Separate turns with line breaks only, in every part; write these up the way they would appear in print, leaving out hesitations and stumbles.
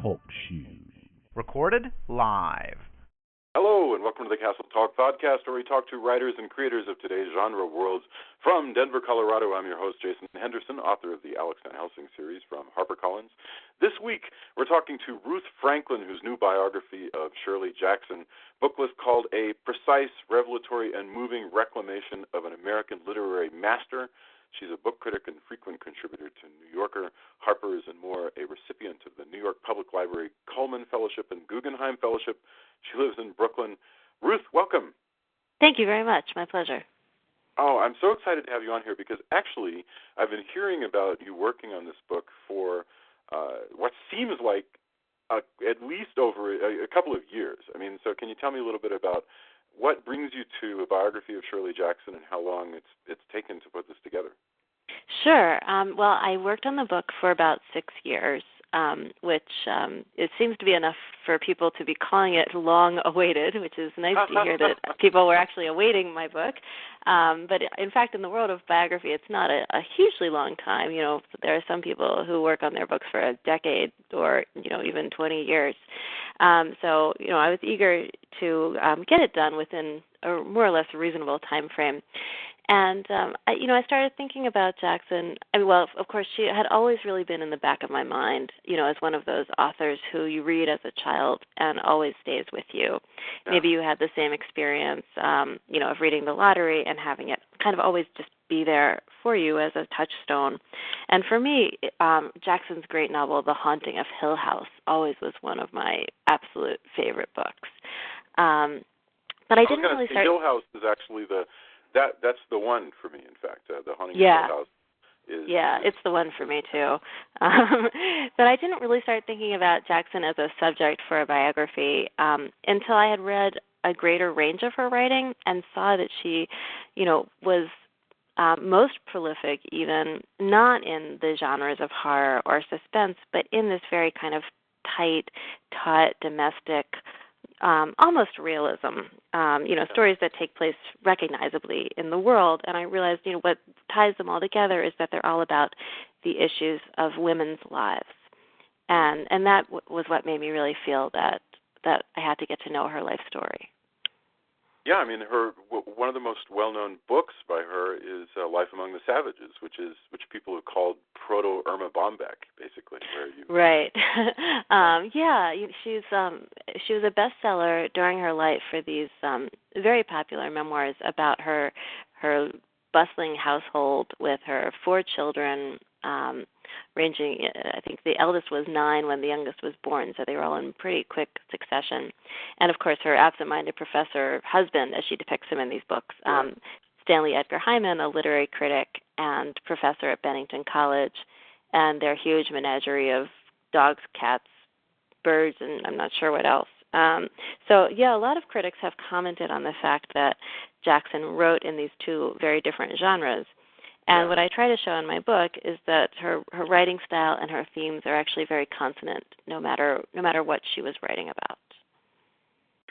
Talk Show. Recorded live.
Hello, and welcome to the Castle Talk podcast, where we talk to writers and creators of today's genre worlds. From Denver, Colorado, I'm your host, Jason Henderson, author of the Alex Van Helsing series from HarperCollins. This week, we're talking to Ruth Franklin, whose new biography of Shirley Jackson book was called A Precise, Revelatory, and Moving Reclamation of an American Literary Master. She's a book critic and frequent contributor to New Yorker, Harper's, and more, a recipient of the New York Public Library Cullman Fellowship and Guggenheim Fellowship. She lives in Brooklyn. Ruth, welcome.
Thank you very much. My pleasure.
Oh, I'm so excited to have you on here because actually I've been hearing about you working on this book for what seems like at least over a couple of years. I mean, so can you tell me a little bit about what brings you to a biography of Shirley Jackson and how long it's taken to put this together?
Sure. Well, I worked on the book for about 6 years, which it seems to be enough for people to be calling it long-awaited, which is nice to hear that people were actually awaiting my book. But in fact, in the world of biography, it's not a hugely long time. You know, there are some people who work on their books for a decade or, even 20 years. So, I was eager to get it done within a more or less reasonable time frame. And, I started thinking about Jackson. Well, of course, she had always really been in the back of my mind, as one of those authors who you read as a child and always stays with you. Yeah. Maybe you had the same experience, of reading The Lottery and having it kind of always just be there for you as a touchstone. And for me, Jackson's great novel, The Haunting of Hill House, always was one of my absolute favorite books. But I didn't really start...
Hill House is actually that's the one for me, in fact. The Haunting of Hill House is...
Yeah, it's the one for me, too. But I didn't really start thinking about Jackson as a subject for a biography until I had read a greater range of her writing and saw that she, was most prolific even not in the genres of horror or suspense, but in this very kind of tight, taut, domestic, almost realism, stories that take place recognizably in the world. And I realized, what ties them all together is that they're all about the issues of women's lives. And that was what made me really feel that I had to get to know her life story.
Yeah, I mean, one of the most well-known books by her is Life Among the Savages, which people have called proto-Irma Bombeck, basically.
Right. She was a bestseller during her life for these very popular memoirs about her bustling household with her 4 children, ranging, I think the eldest was 9 when the youngest was born, so they were all in pretty quick succession. And, of course, her absent-minded professor husband, as she depicts him in these books, Stanley Edgar Hyman, a literary critic and professor at Bennington College, and their huge menagerie of dogs, cats, birds, and I'm not sure what else. A lot of critics have commented on the fact that Jackson wrote in these 2 very different genres. And what I try to show in my book is that her writing style and her themes are actually very consonant, no matter what she was writing about.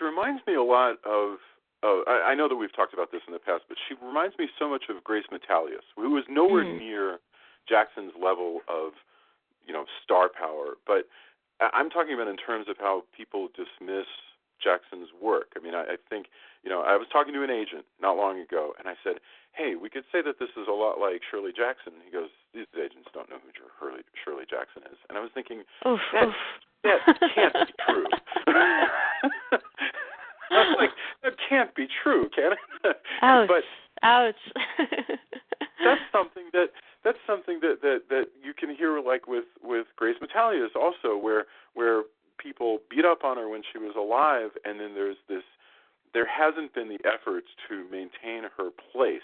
It reminds me a lot of I know that we've talked about this in the past, but she reminds me so much of Grace Metalius, who was nowhere near Jackson's level of, star power. But I'm talking about in terms of how people dismiss Jackson's work. I mean, I think, I was talking to an agent not long ago, and I said, hey, we could say that this is a lot like Shirley Jackson. He goes, these agents don't know who Shirley Jackson is. And I was thinking, that can't be true. I was like, that can't be true, can it?
Ouch.
Ouch. That's something that you can hear, like with Grace Metalius also, where people beat up on her when she was alive, and then there hasn't been the efforts to maintain her place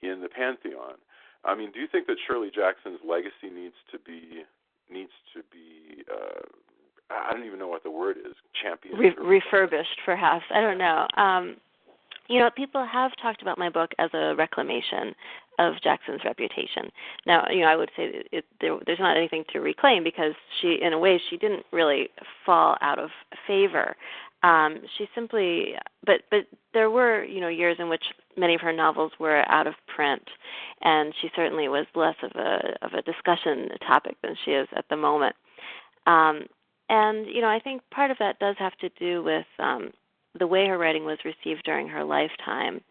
in the pantheon. I mean, do you think that Shirley Jackson's legacy needs to be I don't even know what the word is, championed?
Refurbished, perhaps. I don't know. People have talked about my book as a reclamation of Jackson's reputation. Now, I would say there's not anything to reclaim because she, in a way, she didn't really fall out of favor. She simply, but there were, years in which many of her novels were out of print, and she certainly was less of a discussion topic than she is at the moment. And, I think part of that does have to do with the way her writing was received during her lifetime.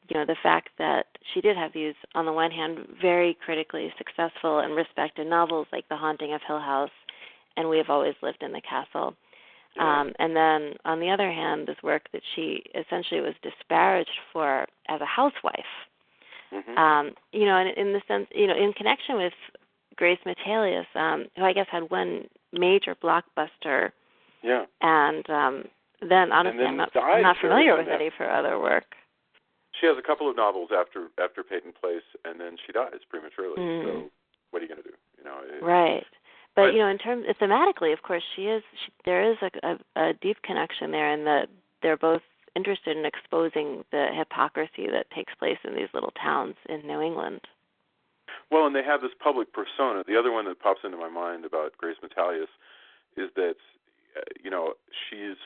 The fact that she did have these, on the one hand, very critically successful and respected novels like The Haunting of Hill House and We Have Always Lived in the Castle. And then, on the other hand, this work that she essentially was disparaged for as a housewife. And in the sense, in connection with Grace Metalius, who I guess had one major blockbuster.
Yeah.
And then, honestly, I'm not familiar with any of her other work.
She has a couple of novels after Peyton Place, and then she dies prematurely. So what are you going to do?
Right. But in terms thematically, of course, there is a deep connection there, in that they're both interested in exposing the hypocrisy that takes place in these little towns in New England.
Well, and they have this public persona. The other one that pops into my mind about Grace Metalius is that, she's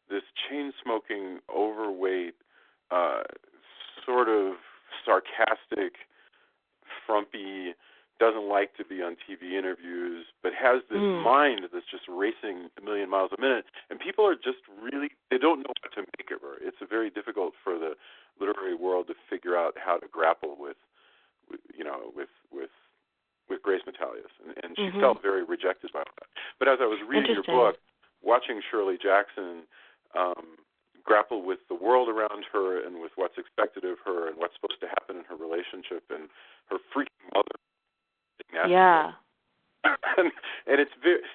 this chain-smoking, overweight, sort of sarcastic, frumpy, doesn't like to be on TV interviews, but has this mind that's just racing a million miles a minute. And people are just really, they don't know what to make of her. It's very difficult for the literary world to figure out how to grapple with Grace Metalius. And she felt very rejected by that. But as I was reading your book, watching Shirley Jackson grapple with the world around her and with what's expected of her and what's supposed to happen in her relationship and her freaking mother.
Yeah.
And it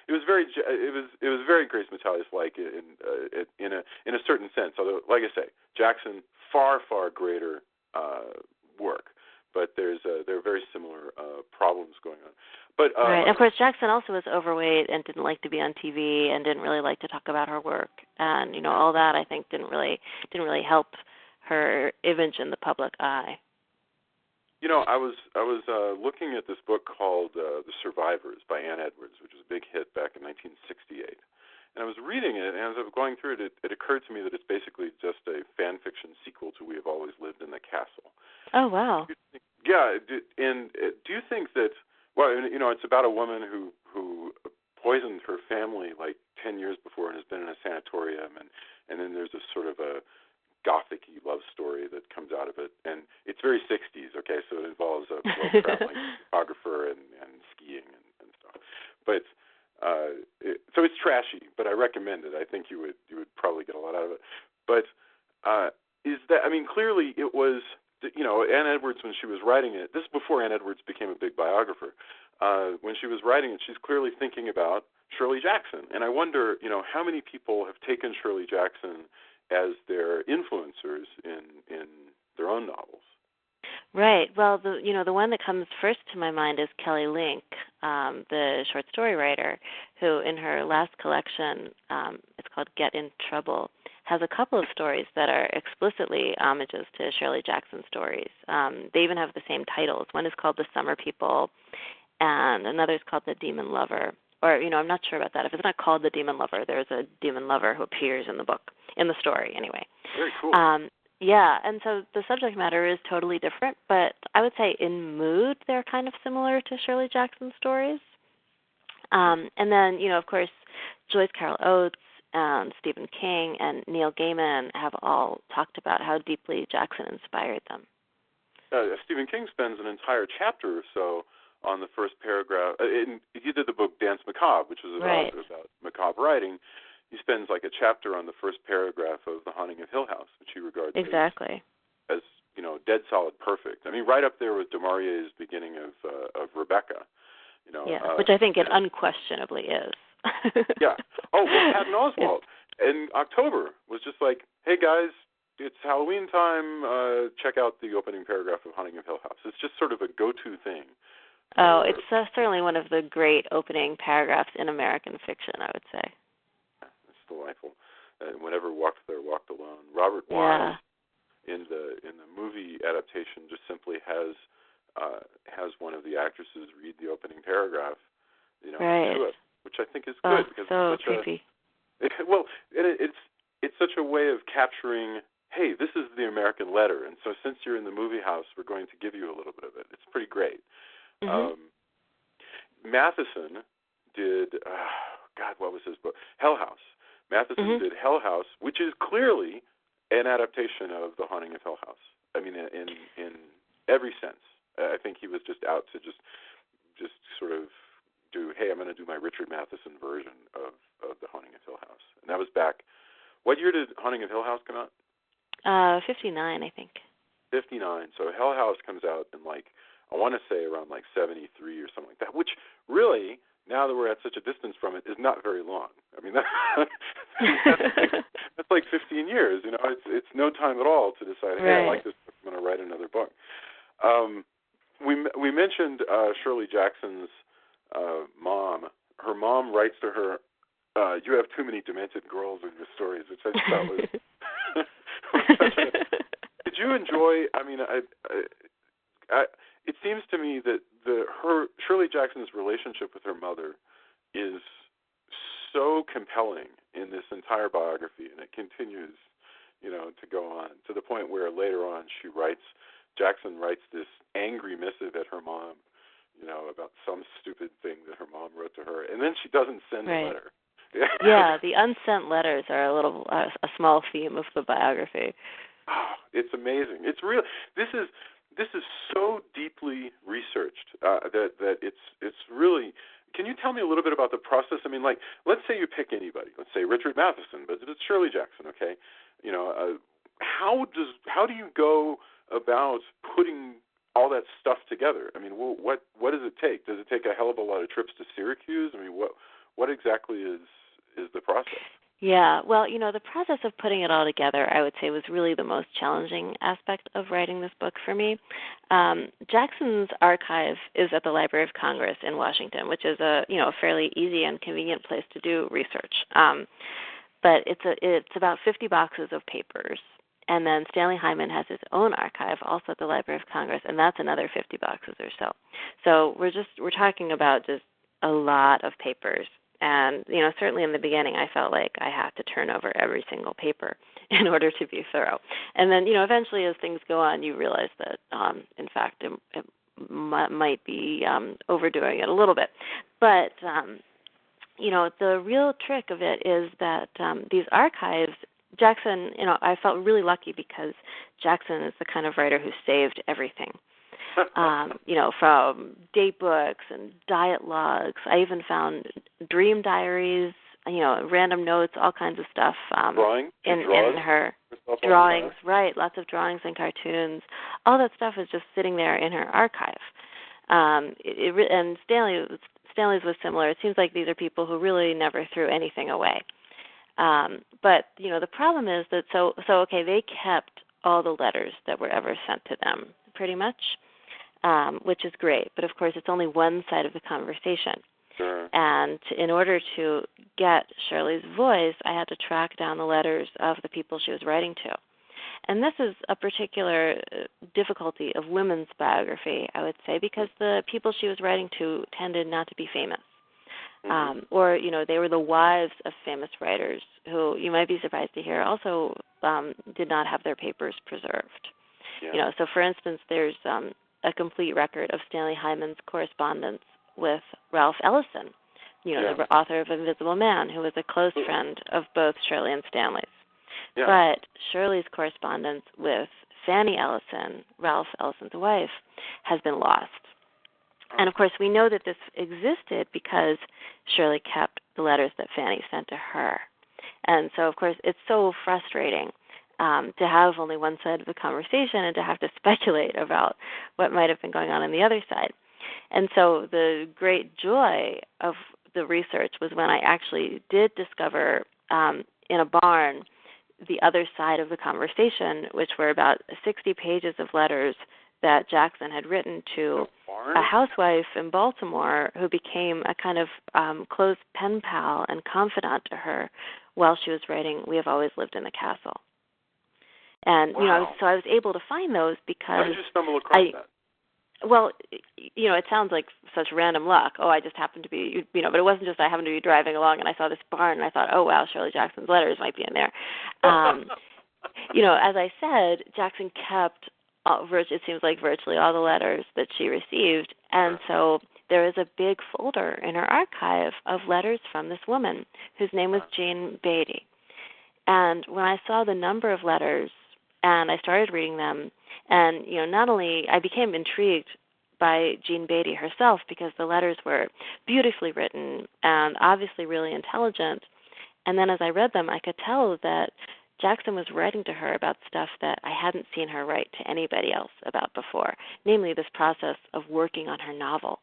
was very Grace Metalius like in a certain sense. Although, like I say, Jackson far greater work, but there are very similar problems going on. But
right. Of course, Jackson also was overweight and didn't like to be on TV and didn't really like to talk about her work, and all that I think didn't really help her image in the public eye.
I was looking at this book called The Survivors by Ann Edwards, which was a big hit back in 1968. And I was reading it, and as I was going through it, it occurred to me that it's basically just a fan fiction sequel to We Have Always Lived in the Castle.
Oh, wow.
Yeah, and do you think that, well, it's about a woman who poisoned her family like 10 years before and has been in a sanatorium, and then there's this sort of a gothic-y love story that comes out of it, and it's very 60s, okay, so it involves a traveling photographer and skiing and stuff. But so it's trashy, but I recommend it. I think you would probably get a lot out of it. But clearly it was, Ann Edwards, when she was writing it, this is before Ann Edwards became a big biographer, when she was writing it, she's clearly thinking about Shirley Jackson, and I wonder, how many people have taken Shirley Jackson as their influencers in their own novels.
Right. Well, the one that comes first to my mind is Kelly Link, the short story writer, who in her last collection, it's called Get in Trouble, has a couple of stories that are explicitly homages to Shirley Jackson stories. They even have the same titles. One is called The Summer People, and another is called The Demon Lover. Or, I'm not sure about that. If it's not called The Demon Lover, there's a demon lover who appears in the book, in the story, anyway.
Very cool.
Yeah, and so the subject matter is totally different, but I would say in mood they're kind of similar to Shirley Jackson's stories. And then, of course, Joyce Carol Oates and Stephen King and Neil Gaiman have all talked about how deeply Jackson inspired them.
Stephen King spends an entire chapter or so on the first paragraph. He did the book Dance Macabre, which was about macabre writing. He spends like a chapter on the first paragraph of The Haunting of Hill House, which he regards as dead solid perfect. I mean, right up there with du Maurier's beginning of Rebecca.
Which I think it unquestionably is.
Yeah. Oh, well, Patton Oswalt in October was just like, hey guys, it's Halloween time. Check out the opening paragraph of Haunting of Hill House. It's just sort of a go-to thing.
Oh, it's certainly one of the great opening paragraphs in American fiction, I would say.
It's delightful. Whenever Walked There, Walked Alone. Robert Wise in the movie adaptation just simply has one of the actresses read the opening paragraph, to it, which I think is good because
so
it's
creepy.
It's such a way of capturing. Hey, this is the American letter, and so since you're in the movie house, we're going to give you a little bit of it. It's pretty great. Mm-hmm. Matheson did, God, what was his book? Hell House. Matheson did Hell House, which is clearly an adaptation of The Haunting of Hill House. I mean, in every sense. I think he was just out to just sort of do, hey, I'm going to do my Richard Matheson version of The Haunting of Hill House. And that was back, what year did Haunting of Hill House come out?
59, I think.
59. So Hell House comes out in I want to say around 73 or something like that, which really, now that we're at such a distance from it, is not very long. I mean, that's like 15 years. It's no time at all to decide, hey, I like this book, I'm going to write another book. We mentioned Shirley Jackson's mom. Her mom writes to her, you have too many demented girls in your stories, which I just thought was such a... Did you enjoy, it seems to me that Shirley Jackson's relationship with her mother is so compelling in this entire biography, and it continues, to go on to the point where later on Jackson writes this angry missive at her mom, about some stupid thing that her mom wrote to her, and then she doesn't send a letter.
Yeah, the unsent letters are a small theme of the biography.
Oh, it's amazing. It's real. This is so deeply researched that it's really. Can you tell me a little bit about the process? I mean, let's say you pick anybody. Let's say Richard Matheson, but it's Shirley Jackson. Okay, how do you go about putting all that stuff together? I mean, what does it take? Does it take a hell of a lot of trips to Syracuse? I mean, what exactly is the process?
Yeah, well, the process of putting it all together, I would say, was really the most challenging aspect of writing this book for me. Jackson's archive is at the Library of Congress in Washington, which is a fairly easy and convenient place to do research. But it's about 50 boxes of papers. And then Stanley Hyman has his own archive, also at the Library of Congress, and that's another 50 boxes or so. So we're talking about just a lot of papers. And, certainly in the beginning, I felt like I had to turn over every single paper in order to be thorough. And then, eventually as things go on, you realize that, in fact, it might be overdoing it a little bit. But, the real trick of it is that these archives, Jackson, I felt really lucky because Jackson is the kind of writer who saved everything. From date books and diet logs. I even found dream diaries, random notes, all kinds of stuff. In her drawings, right? Lots of drawings and cartoons. All that stuff is just sitting there in her archive. And Stanley's was similar. It seems like these are people who really never threw anything away. But the problem is that okay, they kept all the letters that were ever sent to them, pretty much. Which is great, but of course it's only one side of the conversation.
Sure.
And in order to get Shirley's voice, I had to track down the letters of the people she was writing to. And this is a particular difficulty of women's biography, I would say, because the people she was writing to tended not to be famous. Or, they were the wives of famous writers who, you might be surprised to hear, also did not have their papers preserved.
Yeah.
So for instance, there's a complete record of Stanley Hyman's correspondence with Ralph Ellison, the author of Invisible Man, who was a close friend of both Shirley and Stanley's. Yeah. But Shirley's correspondence with Fanny Ellison, Ralph Ellison's wife, has been lost. And, of course, we know that this existed because Shirley kept the letters that Fanny sent to her. And so, of course, it's so frustrating to have only one side of the conversation and to have to speculate about what might have been going on the other side. And so the great joy of the research was when I actually did discover in a barn the other side of the conversation, which were about 60 pages of letters that Jackson had written to a housewife in Baltimore who became a kind of close pen pal and confidant to her while she was writing We Have Always Lived in the Castle. And, so I was able to find those because
how did you stumble across that?
Well, it sounds like such random luck. Oh, I just happened to be, but it wasn't just I happened to be driving along and I saw this barn and I thought, oh, wow, Shirley Jackson's letters might be in there. As I said, Jackson kept, it seems like virtually all the letters that she received. And so there is a big folder in her archive of letters from this woman whose name was Jean Beatty. And when I saw the number of letters and I started reading them, and, not only I became intrigued by Jean Beatty herself because the letters were beautifully written and obviously really intelligent. And then as I read them, I could tell that Jackson was writing to her about stuff that I hadn't seen her write to anybody else about before, namely this process of working on her novel.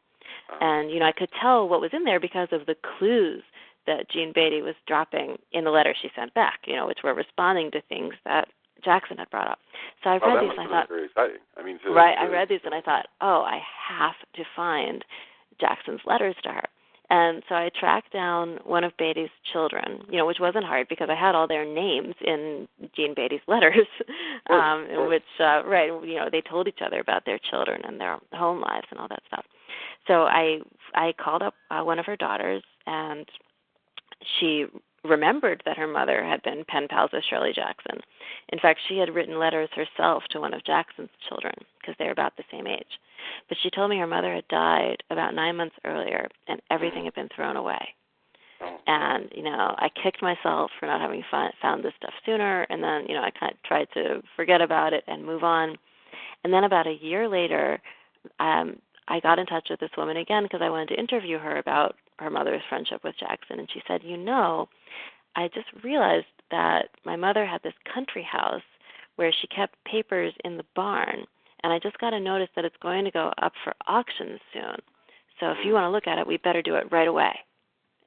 And, I could tell what was in there because of the clues that Jean Beatty was dropping in the letter she sent back, which were responding to things that Jackson had brought up. So I read these and I thought,
very exciting.
I read these and I thought, I have to find Jackson's letters to her. And so I tracked down one of Beatty's children, which wasn't hard because I had all their names in Jean Beatty's letters, in which, they told each other about their children and their home lives and all that stuff. So I called up one of her daughters, and she remembered that her mother had been pen pals with Shirley Jackson. In fact, she had written letters herself to one of Jackson's children because they were about the same age. But she told me her mother had died about 9 months earlier and everything had been thrown away. And, I kicked myself for not having found this stuff sooner, and then, I kind of tried to forget about it and move on. And then about a year later, I got in touch with this woman again because I wanted to interview her about her mother's friendship with Jackson. And she said, I just realized that my mother had this country house where she kept papers in the barn, and I just got a notice that it's going to go up for auction soon. So if you want to look at it, we better do it right away.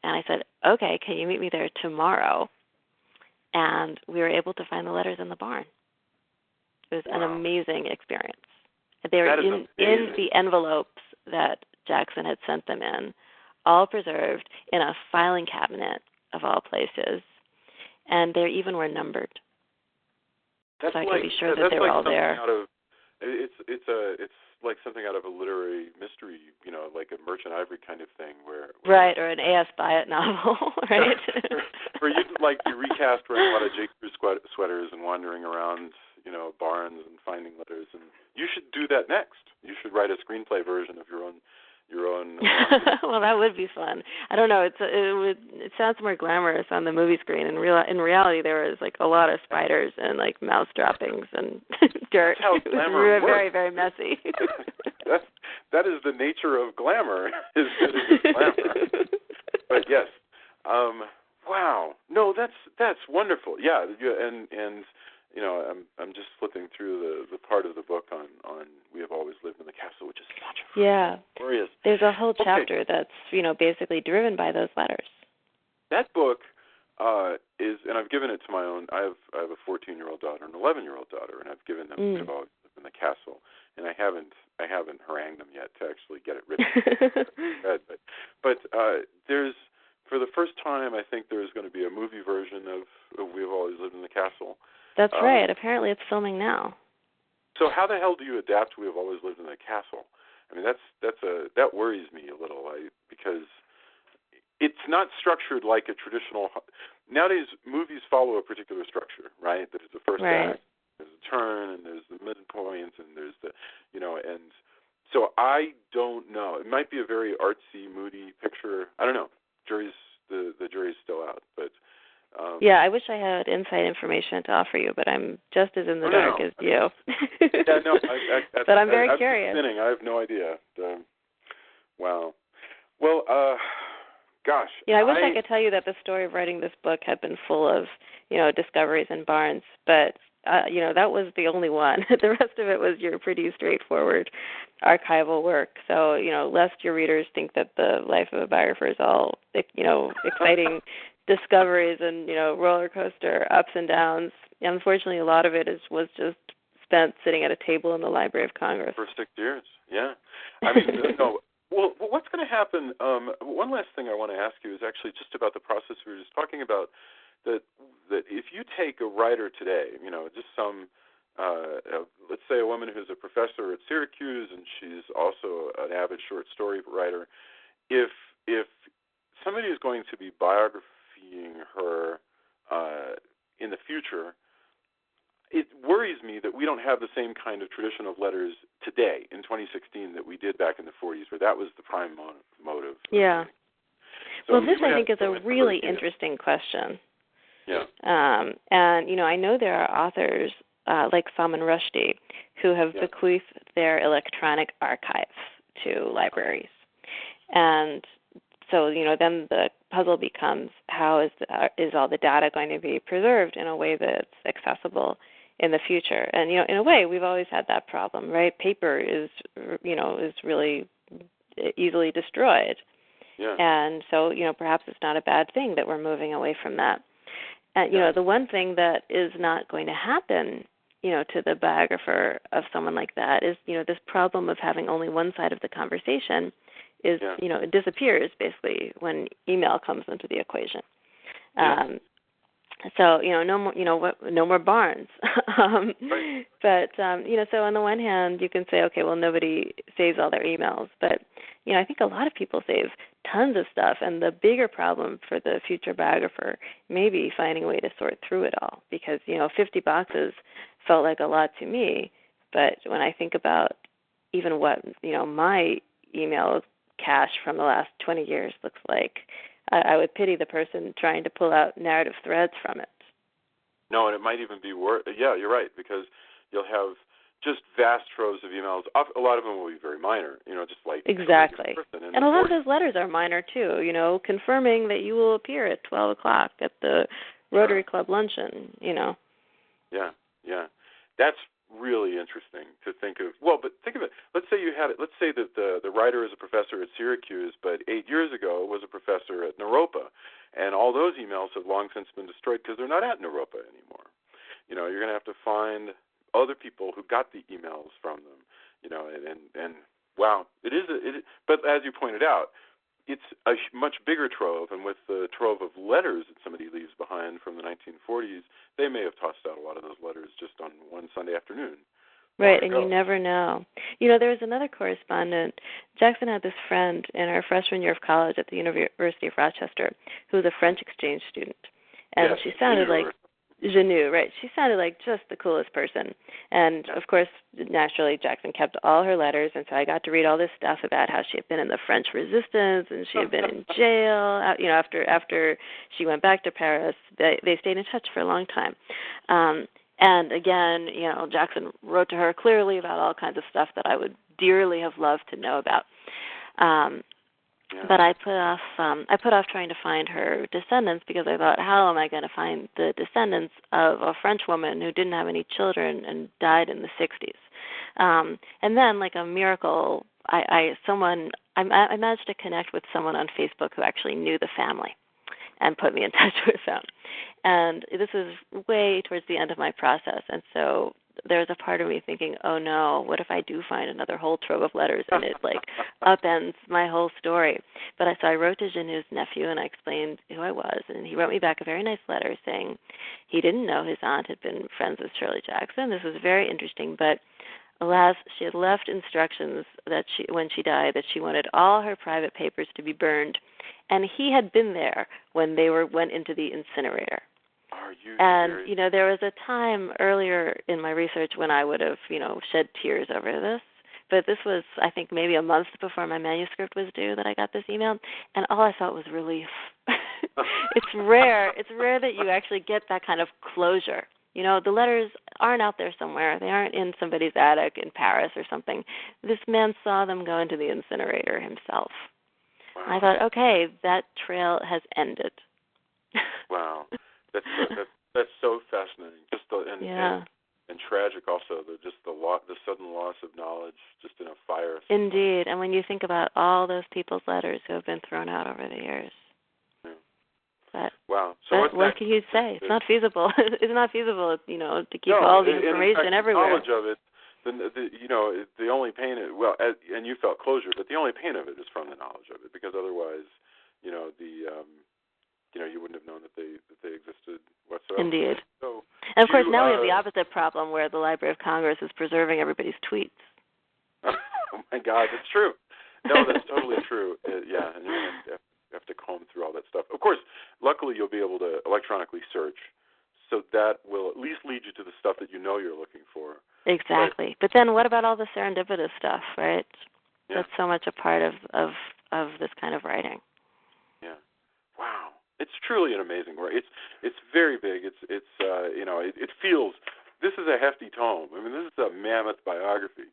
And I said, okay, can you meet me there tomorrow? And we were able to find the letters in the barn. It was an amazing experience. They were in the envelopes that Jackson had sent them in, all preserved in a filing cabinet of all places, and they even were numbered. So I could be sure that they were all there.
It's like something out of a literary mystery, like a Merchant Ivory kind of thing, where
right, or an A.S. Byatt novel, right?
Where you recast wearing a lot of J. Crew sweaters and wandering around, barns and finding letters, and you should do that next. You should write a screenplay version of your own.
Well, that would be fun. I don't know. It sounds more glamorous on the movie screen. In reality, there was a lot of spiders and mouse droppings and dirt.
That's how glamour
it was very, very messy.
that is the nature of glamour. Is glamour. But yes, wow. No, that's wonderful. Yeah, and I'm just flipping through the part of the book on We Have Always Lived in the Castle, which is such a glorious.
There's a whole chapter that's basically driven by those letters.
That book is, and I've given it to my own. I have a 14-year-old daughter and an 11-year-old daughter, and I've given them We Have Always Lived in the Castle, and I haven't harangued them yet to actually get it written. but there's, for the first time, I think there's going to be a movie version of We Have Always Lived in the Castle.
That's right. Apparently it's filming now.
So how the hell do you adapt We Have Always Lived in the Castle? I mean, that worries me a little, because it's not structured like a traditional. Nowadays, movies follow a particular structure, right? There's the first act, there's a turn, and there's the midpoint, and there's the, and so I don't know. It might be a very artsy, moody picture. I don't know. The jury's still out, but.
I wish I had inside information to offer you, but I'm just as in the dark as you. But I'm very curious.
I have no idea. Wow. Well, gosh.
Yeah, I wish I could tell you that the story of writing this book had been full of, discoveries in barns, but, that was the only one. The rest of it was your pretty straightforward archival work. So, lest your readers think that the life of a biographer is all, exciting discoveries and, roller coaster ups and downs. Unfortunately, a lot of it was just spent sitting at a table in the Library of Congress.
For 6 years, yeah. I mean, no. Well, what's going to happen? One last thing I want to ask you is actually just about the process we were just talking about. That if you take a writer today, just some, let's say a woman who's a professor at Syracuse and she's also an avid short story writer, if somebody is going to be biographying her in the future, it worries me that we don't have the same kind of tradition of letters today in 2016 that we did back in the 40s, where that was the prime motive.
Yeah.
So
well, this I think is a really interesting question.
Yeah.
And, I know there are authors like Salman Rushdie who have bequeathed their electronic archives to libraries. And so, then the puzzle becomes, how is all the data going to be preserved in a way that's accessible in the future? And, in a way, we've always had that problem, right? Paper is really easily destroyed.
Yeah.
And so, perhaps it's not a bad thing that we're moving away from that. And, the one thing that is not going to happen, to the biographer of someone like that is, this problem of having only one side of the conversation is, it disappears basically when email comes into the equation. So, no more Barnes.
Right.
But, so on the one hand, you can say, okay, well, nobody saves all their emails. But, I think a lot of people save tons of stuff. And the bigger problem for the future biographer may be finding a way to sort through it all. Because, 50 boxes felt like a lot to me. But when I think about even what, my email cache from the last 20 years looks like, I would pity the person trying to pull out narrative threads from it.
No, and it might even be worse. Yeah, you're right, because you'll have just vast troves of emails. A lot of them will be very minor, just like
exactly. And a lot of those letters are minor too. Confirming that you will appear at 12 o'clock at the Rotary Club luncheon.
Yeah. That's really interesting to think of. Well, but think of it. Let's say let's say that the writer is a professor at Syracuse, but 8 years ago was a professor at Naropa, and all those emails have long since been destroyed because they're not at Naropa anymore. You're going to have to find other people who got the emails from them. And wow, it is. But as you pointed out, it's a much bigger trove, and with the trove of letters that somebody leaves behind from the 1940s, they may have tossed out a lot of those letters just on one Sunday afternoon.
Right, and you never know. There was another correspondent. Jackson had this friend in her freshman year of college at the University of Rochester who was a French exchange student. And she sounded like Janou, right? She sounded like just the coolest person. And, of course, naturally, Jackson kept all her letters, and so I got to read all this stuff about how she had been in the French Resistance and she had been in jail. After she went back to Paris, they stayed in touch for a long time. And, again, Jackson wrote to her clearly about all kinds of stuff that I would dearly have loved to know about. But I put off trying to find her descendants because I thought, how am I going to find the descendants of a French woman who didn't have any children and died in the 60s? And then, like a miracle, I managed to connect with someone on Facebook who actually knew the family and put me in touch with them. And this was way towards the end of my process, and so there's a part of me thinking, oh no, what if I do find another whole trove of letters and it upends my whole story? But I wrote to Janou's nephew and I explained who I was, and he wrote me back a very nice letter saying he didn't know his aunt had been friends with Shirley Jackson. This was very interesting, but alas, she had left instructions that when she died that she wanted all her private papers to be burned, and he had been there when they went into the incinerator. And, there was a time earlier in my research when I would have, shed tears over this. But this was, I think, maybe a month before my manuscript was due that I got this email. And all I felt was relief. It's rare. It's rare that you actually get that kind of closure. The letters aren't out there somewhere. They aren't in somebody's attic in Paris or something. This man saw them go into the incinerator himself. Wow. I thought, okay, that trail has ended.
Wow. That's so fascinating. And tragic also. The sudden loss of knowledge, just in a fire.
Indeed, and when you think about all those people's letters who have been thrown out over the years.
Yeah.
But,
wow. So
what can you say? It's not feasible. It's not feasible, to keep all the information everywhere.
Knowledge of it. The only pain. And you felt closure, but the only pain of it is from the knowledge of it, because otherwise, you wouldn't have known that they existed whatsoever.
Indeed. And of course, now we have the opposite problem where the Library of Congress is preserving everybody's tweets.
Oh my God, that's true. No, that's totally true. And you have to comb through all that stuff. Of course, luckily you'll be able to electronically search so that will at least lead you to the stuff that you know you're looking for.
Exactly. But then what about all the serendipitous stuff, right?
Yeah.
That's so much a part of this kind of writing.
Yeah. Wow. It's truly an amazing work. It's very big. It's you know, it feels. This is a hefty tome. I mean, this is a mammoth biography.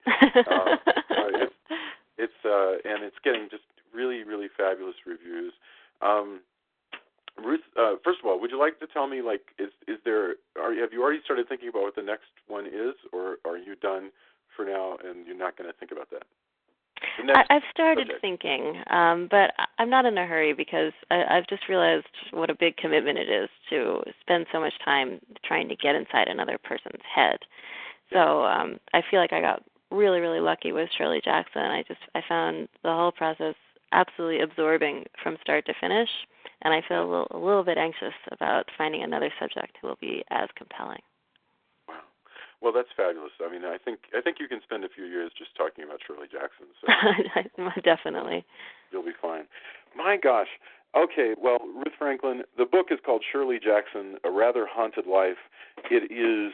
And it's getting just really, really fabulous reviews. Ruth, first of all, would you like to tell me, like, have you already started thinking about what the next one is, or are you done for now and you're not going to think about that?
I've started thinking, but I'm not in a hurry because I've just realized what a big commitment it is to spend so much time trying to get inside another person's head. So I feel like I got really, really lucky with Shirley Jackson. I found the whole process absolutely absorbing from start to finish, and I feel a little bit anxious about finding another subject who will be as compelling.
Wow. Well, that's fabulous. I mean, I think you can spend a few years just talking about Shirley Jackson. So
Definitely.
You'll be fine. My gosh. Okay, well, Ruth Franklin, the book is called Shirley Jackson, A Rather Haunted Life. It is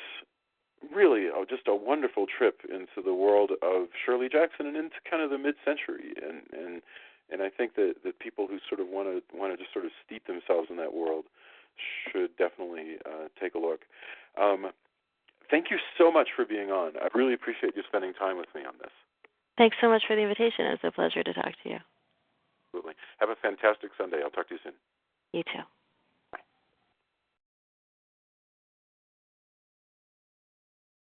really just a wonderful trip into the world of Shirley Jackson and into kind of the mid-century. And I think that people who sort of want to just sort of steep themselves in that world should definitely take a look. Thank you so much for being on. I really appreciate you spending time with me on this.
Thanks so much for the invitation. It was a pleasure to talk to you.
Absolutely. Have a fantastic Sunday. I'll talk to you soon.
You too.